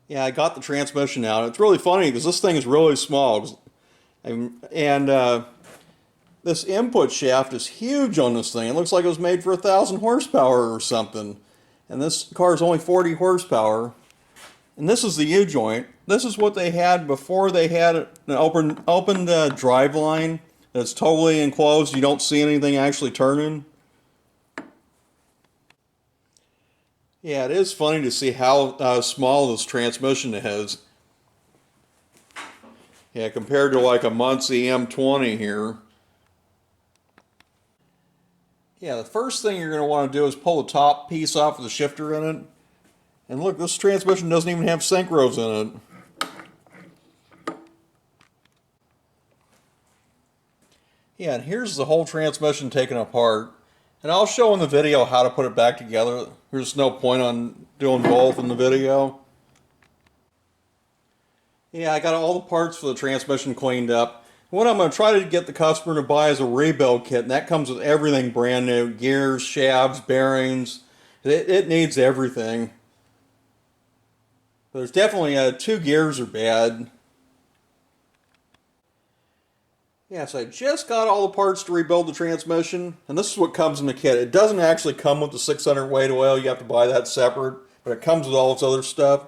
Yeah, I got the transmission out. It's really funny because this thing is really small. And this input shaft is huge on this thing. It looks like it was made for 1,000 horsepower or something. And this car is only 40 horsepower. And this is the U-joint. This is what they had before they had an open drive line that's totally enclosed. You don't see anything actually turning. Yeah, it is funny to see how small this transmission is. Yeah, compared to like a Muncie M20 here. Yeah, the first thing you're going to want to do is pull the top piece off of the shifter in it. And look, this transmission doesn't even have synchros in it. Yeah, and here's the whole transmission taken apart. And I'll show in the video how to put it back together. There's no point on doing both in the video. Yeah, I got all the parts for the transmission cleaned up. What I'm going to try to get the customer to buy is a rebuild kit, and that comes with everything brand new. Gears, shafts, bearings. It needs everything. There's definitely 2 gears are bad. Yeah, so I just got all the parts to rebuild the transmission, and this is what comes in the kit. It doesn't actually come with the 600 weight oil. You have to buy that separate, but it comes with all its other stuff.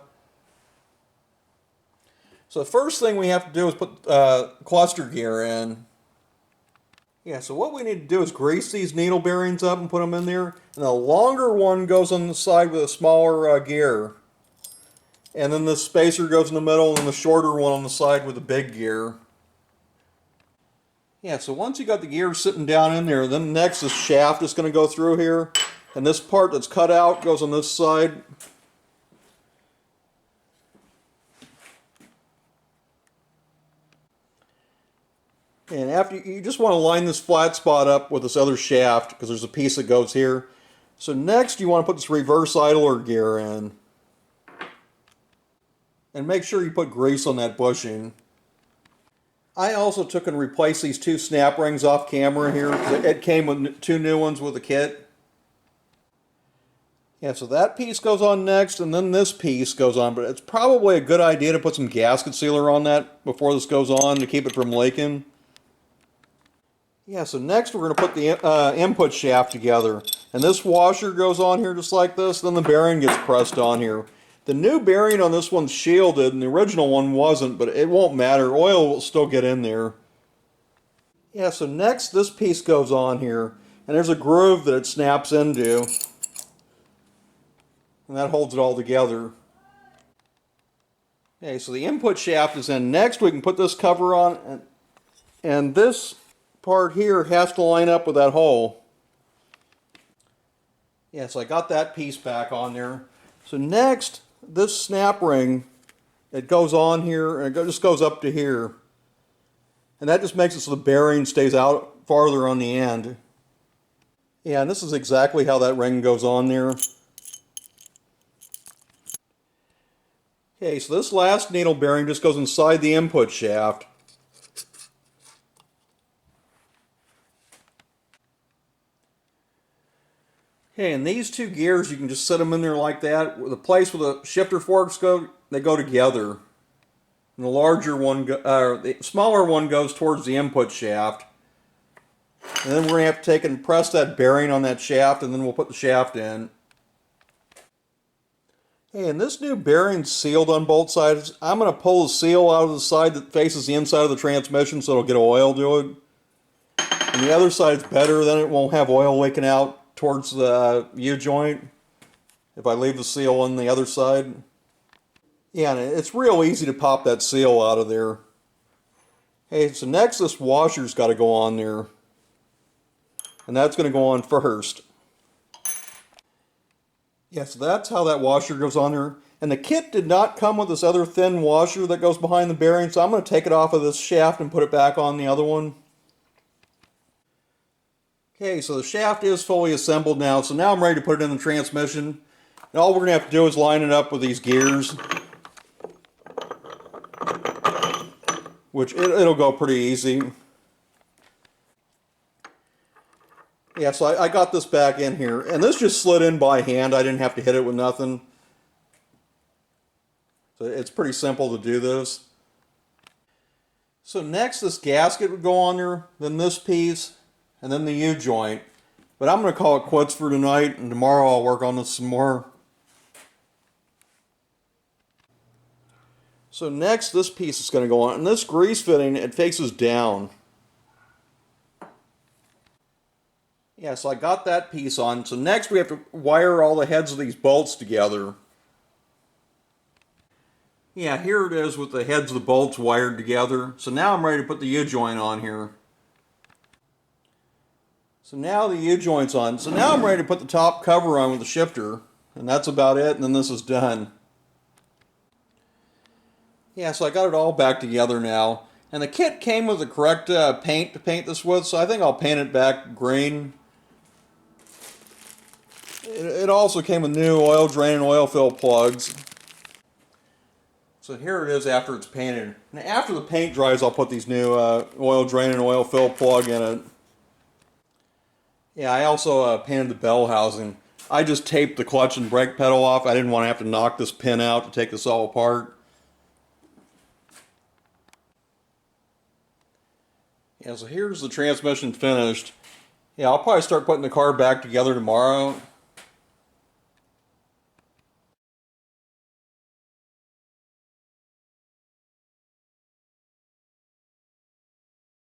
So the first thing we have to do is put cluster gear in. Yeah, so what we need to do is grease these needle bearings up and put them in there. And the longer one goes on the side with a smaller gear. And then the spacer goes in the middle, and the shorter one on the side with the big gear. Yeah, so once you got the gear sitting down in there, then next this shaft is going to go through here. And this part that's cut out goes on this side. And after you just want to line this flat spot up with this other shaft because there's a piece that goes here. So next you want to put this reverse idler gear in. And make sure you put grease on that bushing. I also took and replaced these 2 snap rings off camera here. It came with 2 new ones with the kit. Yeah, so that piece goes on next, and then this piece goes on. But it's probably a good idea to put some gasket sealer on that before this goes on to keep it from leaking. Yeah, so next we're going to put the input shaft together. And this washer goes on here just like this, then the bearing gets pressed on here. The new bearing on this one's shielded, and the original one wasn't, but it won't matter. Oil will still get in there. Yeah, so next this piece goes on here, and there's a groove that it snaps into. And that holds it all together. Okay, so the input shaft is in. Next we can put this cover on, and this part here has to line up with that hole. Yeah, so I got that piece back on there. So next, this snap ring, it goes on here and it just goes up to here. And that just makes it so the bearing stays out farther on the end. Yeah, and this is exactly how that ring goes on there. Okay, so this last needle bearing just goes inside the input shaft. Okay, and these 2 gears, you can just set them in there like that. The place where the shifter forks go, they go together. And the larger one, the smaller one goes towards the input shaft. And then we're going to have to take and press that bearing on that shaft, and then we'll put the shaft in. Hey, and this new bearing's sealed on both sides. I'm going to pull the seal out of the side that faces the inside of the transmission so it'll get oil to it. And the other side's better, then it won't have oil leaking out towards the U-joint if I leave the seal on the other side. Yeah, and it's real easy to pop that seal out of there. Hey, so next this washer's got to go on there. And that's going to go on first. Yeah, so that's how that washer goes on there. And the kit did not come with this other thin washer that goes behind the bearing, so I'm going to take it off of this shaft and put it back on the other one. Okay, so the shaft is fully assembled now, so now I'm ready to put it in the transmission. And all we're going to have to do is line it up with these gears. Which it'll go pretty easy. Yeah, so I got this back in here. And this just slid in by hand. I didn't have to hit it with nothing. So it's pretty simple to do this. So next this gasket would go on there, then this piece, and then the U-joint. But I'm going to call it quits for tonight, and tomorrow I'll work on this some more. So next this piece is going to go on, and this grease fitting, it faces down. Yeah, so I got that piece on. So next we have to wire all the heads of these bolts together. Yeah, here it is with the heads of the bolts wired together. So now I'm ready to put the U-joint on here. So now the U-joint's on. So now I'm ready to put the top cover on with the shifter. And that's about it, and then this is done. Yeah, so I got it all back together now. And the kit came with the correct paint to paint this with, so I think I'll paint it back green. It also came with new oil drain and oil fill plugs. So here it is after it's painted. And after the paint dries, I'll put these new oil drain and oil fill plug in it. Yeah, I also painted the bell housing. I just taped the clutch and brake pedal off. I didn't want to have to knock this pin out to take this all apart. Yeah, so here's the transmission finished. Yeah, I'll probably start putting the car back together tomorrow.